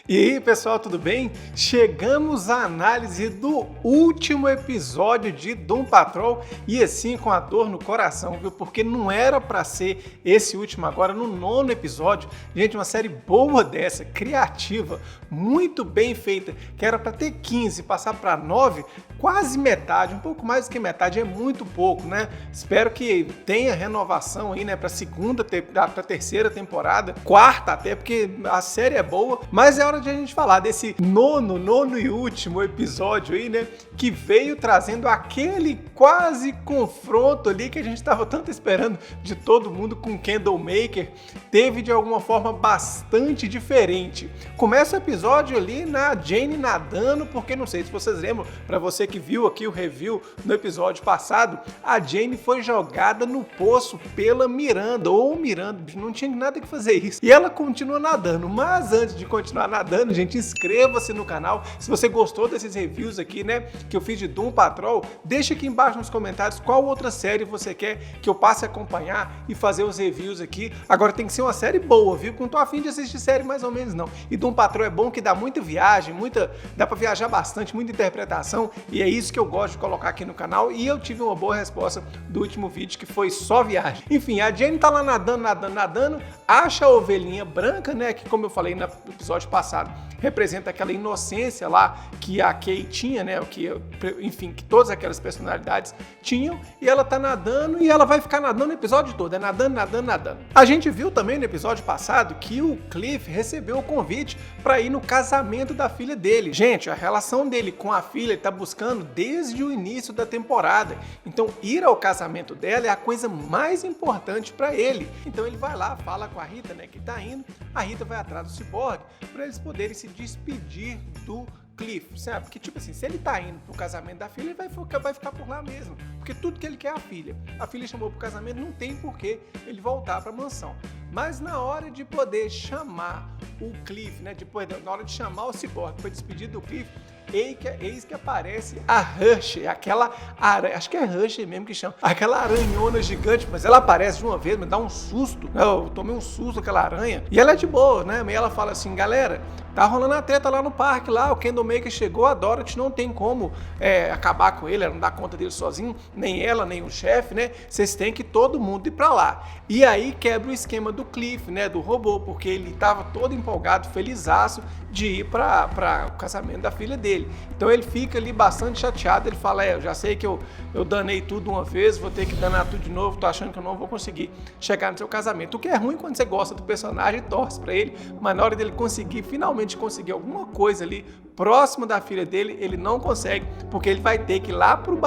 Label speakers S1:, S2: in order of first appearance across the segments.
S1: E aí, pessoal, tudo bem? Chegamos à análise do último episódio de Doom Patrol e assim com a dor no coração, viu? Porque não era pra ser esse último agora, no 9º episódio. Gente, uma série boa dessa, criativa, muito bem feita, que era pra ter 15 e passar pra 9, quase metade, um pouco mais do que metade, é muito pouco, né? Espero que tenha renovação aí, né, pra terceira temporada, quarta até, porque a série é boa, mas é hora de a gente falar desse nono e último episódio aí, né, que veio trazendo aquele quase confronto ali que a gente estava tanto esperando de todo mundo com Candlemaker. Teve de alguma forma bastante diferente. Começa o episódio ali na Jane nadando, porque não sei se vocês lembram, para você que viu aqui o review no episódio passado, a Jane foi jogada no poço pela Miranda, não tinha nada que fazer isso. E ela continua nadando, mas antes de continuar nadando, gente, inscreva-se no canal. Se você gostou desses reviews aqui, né, que eu fiz de Doom Patrol, deixa aqui embaixo nos comentários qual outra série você quer que eu passe a acompanhar e fazer os reviews aqui. Agora tem que ser uma série boa, viu? Não tô afim de assistir série mais ou menos não. E Doom Patrol é bom que dá muita viagem, dá pra viajar bastante, muita interpretação, e é isso que eu gosto de colocar aqui no canal, e eu tive uma boa resposta do último vídeo, que foi só viagem. Enfim, a Jane tá lá nadando, acha a ovelhinha branca, né, que como eu falei no episódio passado, representa aquela inocência lá que a Kay tinha, né, enfim, que todas aquelas personalidades tinham, e ela tá nadando, e ela vai ficar nadando o episódio todo, nadando. A gente viu também no episódio passado que o Cliff recebeu o convite para ir no casamento da filha dele. Gente, a relação dele com a filha ele tá buscando desde o início da temporada, então ir ao casamento dela é a coisa mais importante para ele. Então ele vai lá, fala com a Rita, né, que tá indo, a Rita vai atrás do Cyborg para eles poderem se despedir do Cliff, sabe? Porque, tipo assim, se ele tá indo pro casamento da filha, ele vai ficar por lá mesmo. Porque tudo que ele quer é a filha. A filha chamou pro casamento, não tem por que ele voltar pra mansão. Mas na hora de poder chamar o Cliff, né? Na hora de chamar o Cyborg pra despedir do Cliff, eis que aparece a Hush, aquela aranha, acho que é Hush mesmo que chama, aquela aranhona gigante, mas ela aparece de uma vez, me dá um susto, eu tomei um susto aquela aranha, e ela é de boa, né, e ela fala assim, galera, tá rolando a treta lá no parque, lá, o Candlemaker chegou, a Dorothy não tem como acabar com ele, ela não dá conta dele sozinho, nem ela, nem o chefe, né, vocês têm que todo mundo ir pra lá. E aí quebra o esquema do Cliff, né, do robô, porque ele tava todo empolgado, felizaço de ir para o casamento da filha dele. Então ele fica ali bastante chateado, ele fala, eu já sei que eu danei tudo uma vez, vou ter que danar tudo de novo, tô achando que eu não vou conseguir chegar no seu casamento. O que é ruim quando você gosta do personagem e torce para ele, mas na hora dele finalmente conseguir alguma coisa ali próximo da filha dele, ele não consegue, porque ele vai ter que ir lá pro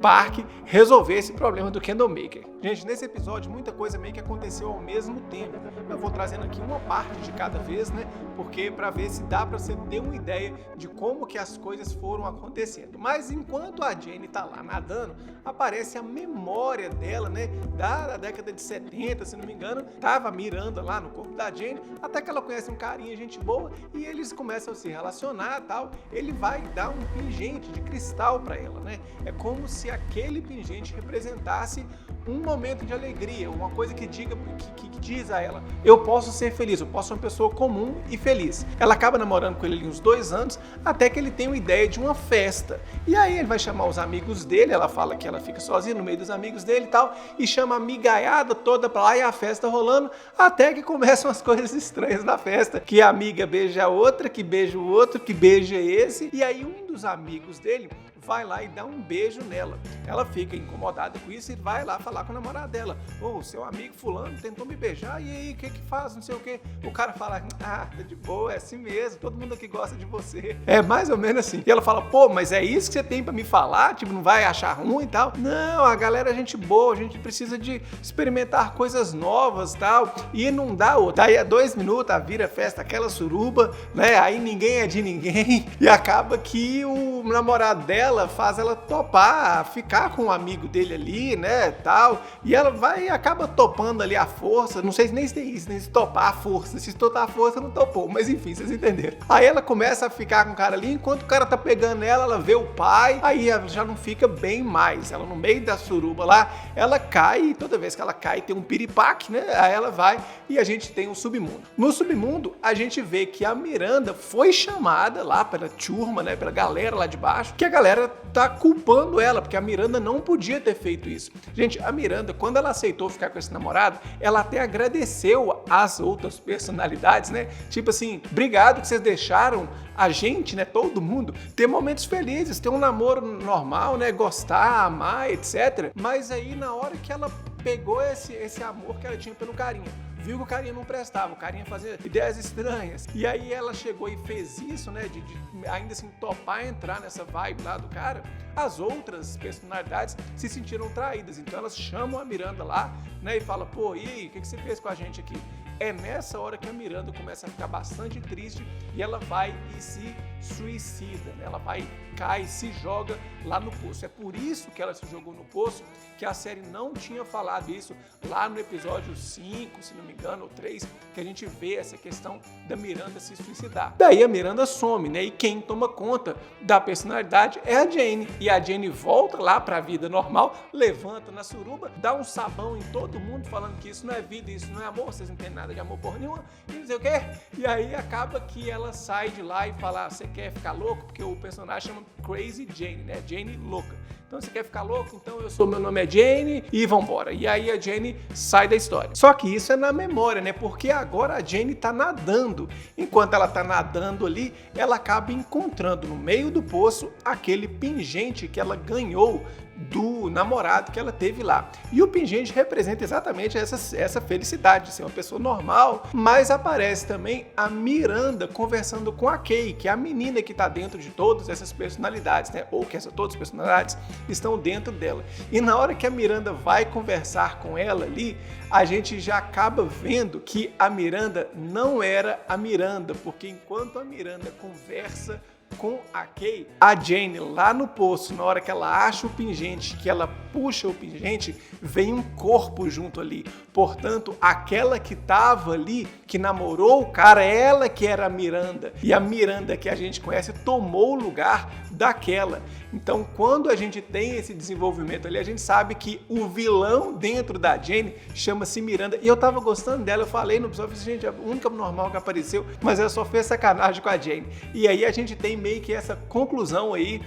S1: parque resolver esse problema do Candlemaker. Gente, nesse episódio muita coisa meio que aconteceu ao mesmo tempo. Eu vou trazendo aqui uma parte de cada vez, né? Porque para ver se dá para você ter uma ideia de como que as coisas foram acontecendo. Mas enquanto a Jane tá lá nadando, aparece a memória dela, né? Da década de 70, se não me engano, tava mirando lá no corpo da Jane, até que ela conhece um carinha, gente boa, e eles começam a se relacionar e tal. Ele vai dar um pingente de cristal para ela, né? É como se aquele pingente representasse um momento de alegria, uma coisa que diz a ela, eu posso ser feliz, eu posso ser uma pessoa comum e feliz. Ela acaba namorando com ele ali uns 2 anos, até que ele tem uma ideia de uma festa. E aí ele vai chamar os amigos dele, ela fala que ela fica sozinha no meio dos amigos dele e tal, e chama a migaiada toda pra lá e a festa rolando, até que começam as coisas estranhas na festa, que a amiga beija a outra, que beija o outro, que beija esse, e aí um dos amigos dele vai lá e dá um beijo nela. Ela fica incomodada com isso e vai lá falar com a namorada dela. Ô, seu amigo fulano tentou me beijar, e aí, o que faz? Não sei o que. O cara fala, tá de boa, é assim mesmo, todo mundo aqui gosta de você. É mais ou menos assim. E ela fala, pô, mas é isso que você tem pra me falar? Tipo, não vai achar ruim e tal? Não, a galera é gente boa, a gente precisa de experimentar coisas novas e tal, e não dá outra. Daí a 2 minutos, vira festa, aquela suruba, né? Aí ninguém é de ninguém, e acaba que o namorado dela ela, faz ela topar, ficar com um amigo dele ali, né, tal, e ela vai e acaba topando ali a força, não sei nem se tem isso, nem se topar a força, se topar a força não topou, mas enfim, vocês entenderam. Aí ela começa a ficar com o cara ali, enquanto o cara tá pegando ela vê o pai, aí ela já não fica bem mais, ela no meio da suruba lá, ela cai, e toda vez que ela cai tem um piripaque, né, aí ela vai e a gente tem um submundo. No submundo, a gente vê que a Miranda foi chamada lá pela turma, né, pela galera lá de baixo, que a galera tá culpando ela, porque a Miranda não podia ter feito isso. Gente, a Miranda, quando ela aceitou ficar com esse namorado, ela até agradeceu às outras personalidades, né, tipo assim, obrigado que vocês deixaram a gente, né, todo mundo, ter momentos felizes, ter um namoro normal, né, gostar, amar, etc. Mas aí, na hora que ela pegou esse amor que ela tinha pelo carinha, viu que o carinha não prestava, o carinha fazia ideias estranhas, e aí ela chegou e fez isso, né, de ainda assim topar entrar nessa vibe lá do cara, as outras personalidades se sentiram traídas, então elas chamam a Miranda lá, né, e falam, pô, e aí, o que você fez com a gente aqui? É nessa hora que a Miranda começa a ficar bastante triste e ela vai e se suicida, né? Ela vai, cai e se joga lá no poço. É por isso que ela se jogou no poço, que a série não tinha falado isso lá no episódio 5, se não me engano, ou 3, que a gente vê essa questão da Miranda se suicidar. Daí a Miranda some, né? E quem toma conta da personalidade é a Jane. E a Jane volta lá para a vida normal, levanta na suruba, dá um sabão em todo mundo falando que isso não é vida, isso não é amor, vocês não entendem nada de amor porra nenhuma, e não sei o quê. E aí acaba que ela sai de lá e fala, você quer ficar louco? Porque o personagem chama Crazy Jane, né? Jane louca. Então você quer ficar louco? Então meu nome é Jane e vambora. E aí a Jane sai da história. Só que isso é na memória, né? Porque agora a Jane tá nadando. Enquanto ela tá nadando ali, ela acaba encontrando no meio do poço aquele pingente que ela ganhou do namorado que ela teve lá. E o pingente representa exatamente essa felicidade de ser uma pessoa normal, mas aparece também a Miranda conversando com a Kay, que é a menina que está dentro de todas essas personalidades, né? Ou que todas as personalidades estão dentro dela. E na hora que a Miranda vai conversar com ela ali, a gente já acaba vendo que a Miranda não era a Miranda, porque enquanto a Miranda conversa com a Kay, a Jane lá no poço, na hora que ela acha o pingente, que ela puxa o pingente, vem um corpo junto ali. Portanto, aquela que estava ali, que namorou o cara, ela que era a Miranda. E a Miranda que a gente conhece tomou o lugar daquela. Então, quando a gente tem esse desenvolvimento ali, a gente sabe que o vilão dentro da Jane chama-se Miranda. E eu tava gostando dela, eu falei no episódio, gente, é a única normal que apareceu, mas ela só fez sacanagem com a Jane. E aí a gente tem meio que essa conclusão aí,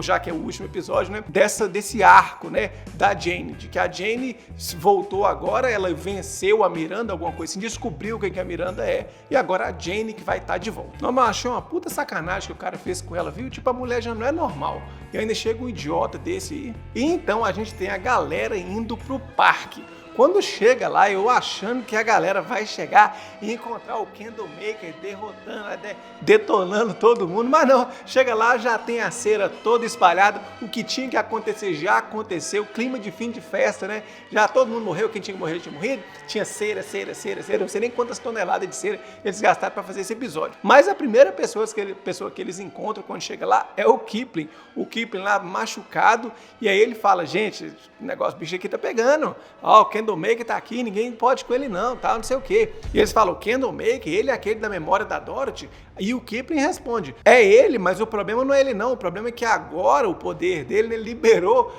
S1: já que é o último episódio, né, desse arco, né, da Jane, de que a Jane voltou agora, ela venceu a Miranda, alguma coisa assim, descobriu quem que a Miranda é, e agora a Jane que vai estar de volta. Não, mas achei uma puta sacanagem que o cara fez com ela, viu? Tipo, a mulher já não é normal, e ainda chega um idiota desse aí. E então a gente tem a galera indo pro parque. Quando chega lá, eu achando que a galera vai chegar e encontrar o Candlemaker derrotando, detonando todo mundo, mas não, chega lá, já tem a cera toda espalhada, o que tinha que acontecer já aconteceu, clima de fim de festa, né? Já todo mundo morreu, quem tinha que morrer tinha morrido, tinha cera, não sei nem quantas toneladas de cera eles gastaram para fazer esse episódio. Mas a primeira pessoa que eles encontram quando chega lá é o Kipling lá machucado, e aí ele fala, gente, o negócio, o bicho aqui tá pegando, ó, o Candlemaker tá aqui, ninguém pode com ele não, tal, não sei o quê. E eles falam, o Candlemaker, ele é aquele da memória da Dorothy? E o Kipling responde, é ele, mas o problema não é ele não, o problema é que agora o poder dele, né, liberou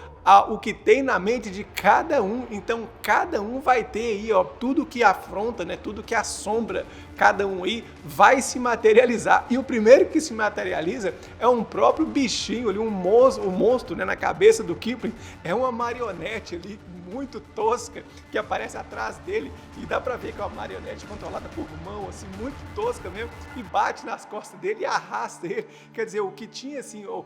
S1: o que tem na mente de cada um, então cada um vai ter aí, ó, tudo que afronta, né, tudo que assombra cada um aí vai se materializar. E o primeiro que se materializa é um próprio bichinho ali, um monstro, né, na cabeça do Kipling, é uma marionete ali, muito tosca, que aparece atrás dele e dá pra ver que é uma marionete controlada por mão, assim, muito tosca mesmo, e bate nas costas dele e arrasta ele. Quer dizer, o que tinha, assim, o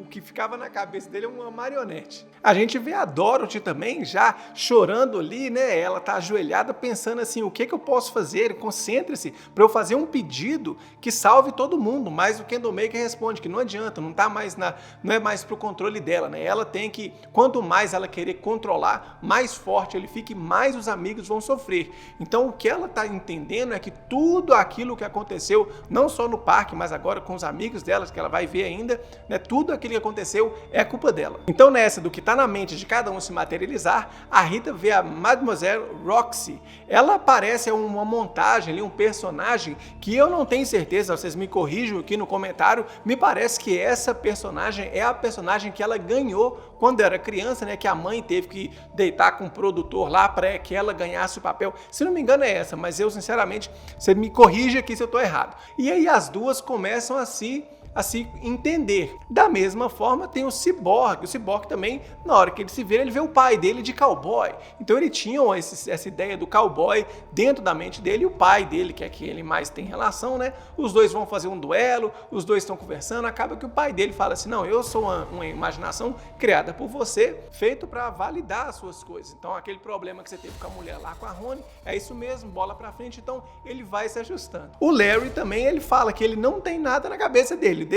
S1: que ficava na cabeça dele é uma marionete. A gente vê a Dorothy também já chorando ali, né? Ela tá ajoelhada pensando assim, o que eu posso fazer? Concentre-se, para eu fazer um pedido que salve todo mundo. Mas o Candlemaker responde que não adianta, não é mais pro controle dela, né? Ela tem que, quanto mais ela querer controlar, mais forte ele fica e mais os amigos vão sofrer. Então o que ela está entendendo é que tudo aquilo que aconteceu, não só no parque, mas agora com os amigos delas, que ela vai ver ainda, né? Tudo aquilo que aconteceu é culpa dela. Então nessa do que está na mente de cada um se materializar, a Rita vê a Mademoiselle Roxy. Ela aparece uma montagem ali, um personagem que eu não tenho certeza, vocês me corrijam aqui no comentário, me parece que essa personagem é a personagem que ela ganhou quando era criança, né, que a mãe teve que deitar com o produtor lá para que ela ganhasse o papel. Se não me engano é essa, mas eu sinceramente, você me corrija aqui se eu estou errado. E aí as duas começam a se entender. Da mesma forma tem o Cyborg. O Cyborg também, na hora que ele se vê, ele vê o pai dele de cowboy. Então ele tinha essa ideia do cowboy dentro da mente dele, e o pai dele, que é quem ele mais tem relação, né? Os dois vão fazer um duelo, os dois estão conversando, acaba que o pai dele fala assim, não, eu sou uma imaginação criada por você, feito para validar as suas coisas. Então aquele problema que você teve com a mulher lá, com a Rony, é isso mesmo, bola pra frente, então ele vai se ajustando. O Larry também, ele fala que ele não tem nada na cabeça dele,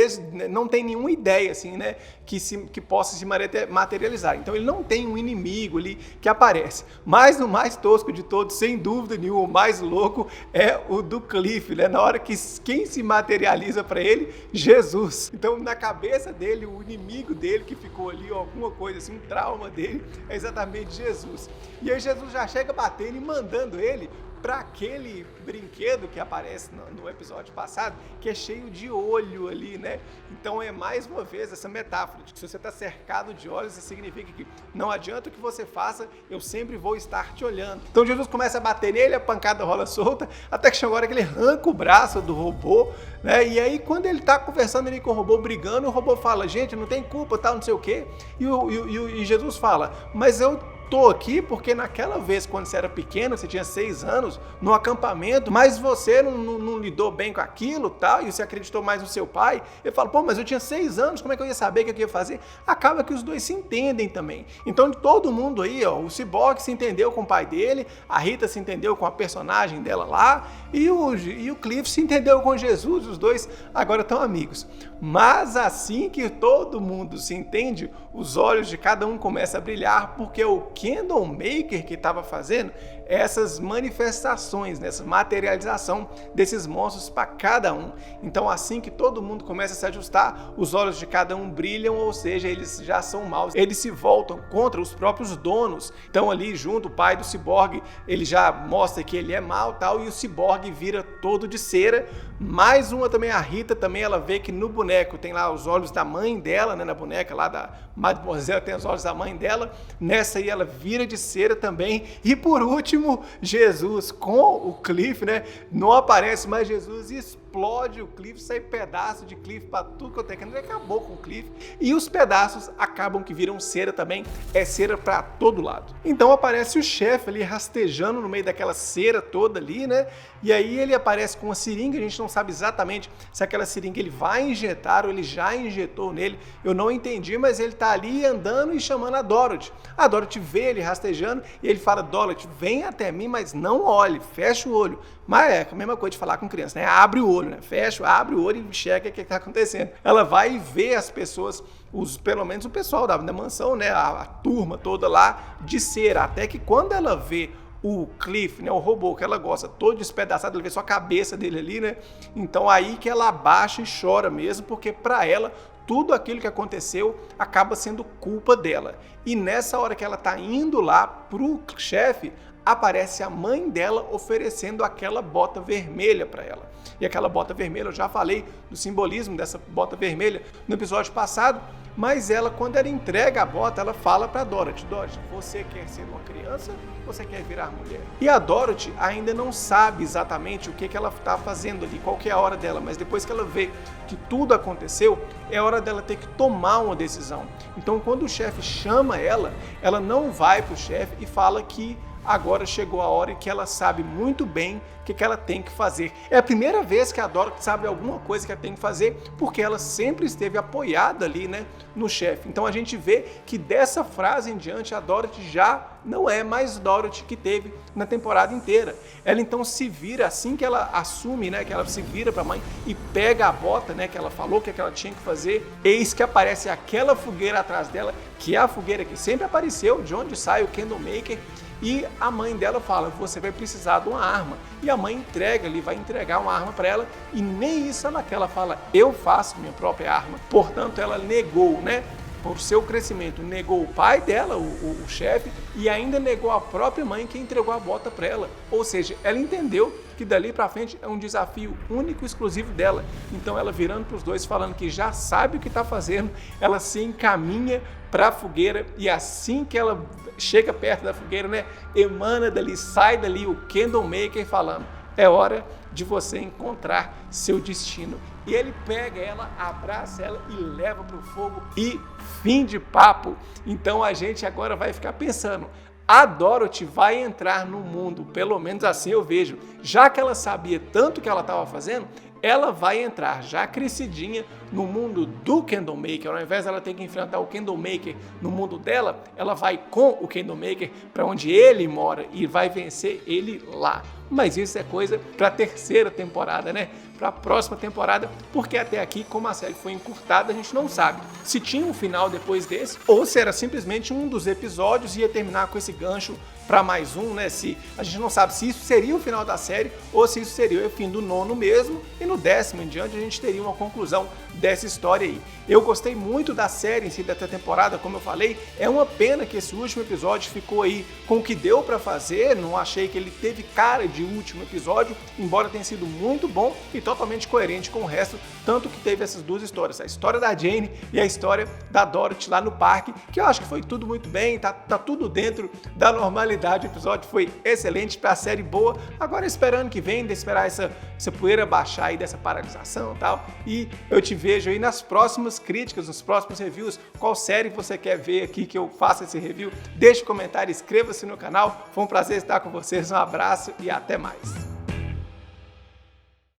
S1: não tem nenhuma ideia assim, né, que possa se materializar. Então ele não tem um inimigo ali que aparece. Mas o mais tosco de todos, sem dúvida nenhuma, o mais louco é o do Cliff, né? Na hora que quem se materializa para ele? Jesus. Então na cabeça dele, o inimigo dele que ficou ali, alguma coisa assim, um trauma dele, é exatamente Jesus. E aí Jesus já chega batendo e mandando ele para aquele brinquedo que aparece no episódio passado, que é cheio de olho ali, né? Então é mais uma vez essa metáfora de que se você está cercado de olhos, isso significa que não adianta o que você faça, eu sempre vou estar te olhando. Então Jesus começa a bater nele, a pancada rola solta, até que chega a hora que ele arranca o braço do robô, né? E aí quando ele tá conversando ali com o robô, brigando, o robô fala, gente, não tem culpa, tal, não sei o quê. E Jesus fala, mas eu tô aqui porque naquela vez, quando você era pequeno, você tinha 6 anos, no acampamento, mas você não lidou bem com aquilo, tal, e você acreditou mais no seu pai. Ele fala, pô, mas eu tinha 6 anos, como é que eu ia saber o que eu ia fazer? Acaba que os dois se entendem também. Então, todo mundo aí, ó, o Cyborg se entendeu com o pai dele, a Rita se entendeu com a personagem dela lá, e o Cliff se entendeu com Jesus, os dois agora estão amigos. Mas assim que todo mundo se entende, os olhos de cada um começam a brilhar, porque o Candlemaker que estava fazendo essas manifestações, essa materialização desses monstros para cada um. Então assim que todo mundo começa a se ajustar, os olhos de cada um brilham, ou seja, eles já são maus, eles se voltam contra os próprios donos. Então ali junto, o pai do Cyborg, ele já mostra que ele é mau, tal, e o Cyborg vira todo de cera. Mais uma também, a Rita também, ela vê que no boneco tem lá os olhos da mãe dela, né, na boneca lá da Mademoiselle tem os olhos da mãe dela, nessa aí ela vira de cera também. E por último, Jesus com o Cliff, né, não aparece mais Jesus e explode o Cliff, sai pedaço de Cliff para tudo que eu tenho, ele acabou com o Cliff, e os pedaços acabam que viram cera também, é cera para todo lado. Então aparece o chefe ali rastejando no meio daquela cera toda ali, né, e aí ele aparece com uma seringa, a gente não sabe exatamente se aquela seringa ele vai injetar ou ele já injetou nele, eu não entendi, mas ele tá ali andando e chamando a Dorothy. A Dorothy vê ele rastejando e ele fala, Dorothy, vem até mim, mas não olhe, fecha o olho. Mas é a mesma coisa de falar com criança, né? Abre o olho, né? Fecha, abre o olho e enxerga o que está acontecendo. Ela vai ver as pessoas, pelo menos o pessoal da mansão, né? A turma toda lá de cera, até que quando ela vê o Cliff, né, o robô que ela gosta, todo despedaçado, ela vê só a cabeça dele ali, né? Então aí que ela abaixa e chora mesmo, porque para ela tudo aquilo que aconteceu acaba sendo culpa dela. E nessa hora que ela tá indo lá pro chefe, aparece a mãe dela oferecendo aquela bota vermelha para ela. E aquela bota vermelha, eu já falei do simbolismo dessa bota vermelha no episódio passado, mas ela, quando ela entrega a bota, ela fala para Dorothy, Dorothy, você quer ser uma criança ou você quer virar mulher? E a Dorothy ainda não sabe exatamente o que ela está fazendo ali, qual que é a hora dela, mas depois que ela vê que tudo aconteceu, é hora dela ter que tomar uma decisão. Então, quando o chefe chama ela não vai para o chefe e fala que agora chegou a hora que ela sabe muito bem o que ela tem que fazer. É a primeira vez que a Dorothy sabe alguma coisa que ela tem que fazer, porque ela sempre esteve apoiada ali, né, no chefe. Então a gente vê que dessa frase em diante a Dorothy já não é mais Dorothy que teve na temporada inteira. Ela então se vira, assim que ela assume, né, que ela se vira para a mãe e pega a bota, né, que ela falou que ela tinha que fazer, eis que aparece aquela fogueira atrás dela, que é a fogueira que sempre apareceu, de onde sai o Candlemaker. E a mãe dela fala, você vai precisar de uma arma. E a mãe entrega ali, vai entregar uma arma para ela, e nem isso ela quer, ela fala, eu faço minha própria arma. Portanto, ela negou, né, por seu crescimento, negou o pai dela, o chefe, e ainda negou a própria mãe que entregou a bota para ela. Ou seja, ela entendeu que dali para frente é um desafio único e exclusivo dela. Então ela virando para os dois, falando que já sabe o que está fazendo, ela se encaminha para a fogueira, e assim que ela chega perto da fogueira, né, emana dali, sai dali o Candlemaker falando, é hora de você encontrar seu destino. E ele pega ela, abraça ela e leva para o fogo, e fim de papo. Então a gente agora vai ficar pensando, a Dorothy vai entrar no mundo, pelo menos assim eu vejo, já que ela sabia tanto o que ela estava fazendo, ela vai entrar já crescidinha no mundo do Candlemaker. Ao invés dela ter que enfrentar o Candlemaker no mundo dela, ela vai com o Candlemaker para onde ele mora e vai vencer ele lá. Mas isso é coisa para a terceira temporada, né? Para a próxima temporada, porque até aqui, como a série foi encurtada, a gente não sabe se tinha um final depois desse ou se era simplesmente um dos episódios e ia terminar com esse gancho para mais um, né? Se a gente não sabe se isso seria o final da série ou se isso seria o fim do 9º mesmo, e no 10º em diante a gente teria uma conclusão dessa história aí. Eu gostei muito da série em si, dessa temporada, como eu falei, é uma pena que esse último episódio ficou aí com o que deu para fazer, não achei que ele teve cara de último episódio, embora tenha sido muito bom e totalmente coerente com o resto, tanto que teve essas duas histórias, a história da Jane e a história da Dorothy lá no parque, que eu acho que foi tudo muito bem, tá tudo dentro da normalidade, o episódio foi excelente para a série boa, agora esperando que venha, de esperar essa poeira baixar aí dessa paralisação e tal, e eu te vejo aí nas próximas críticas, nos próximos reviews, qual série você quer ver aqui que eu faça esse review, deixe um comentário, inscreva-se no canal, foi um prazer estar com vocês, um abraço e até mais.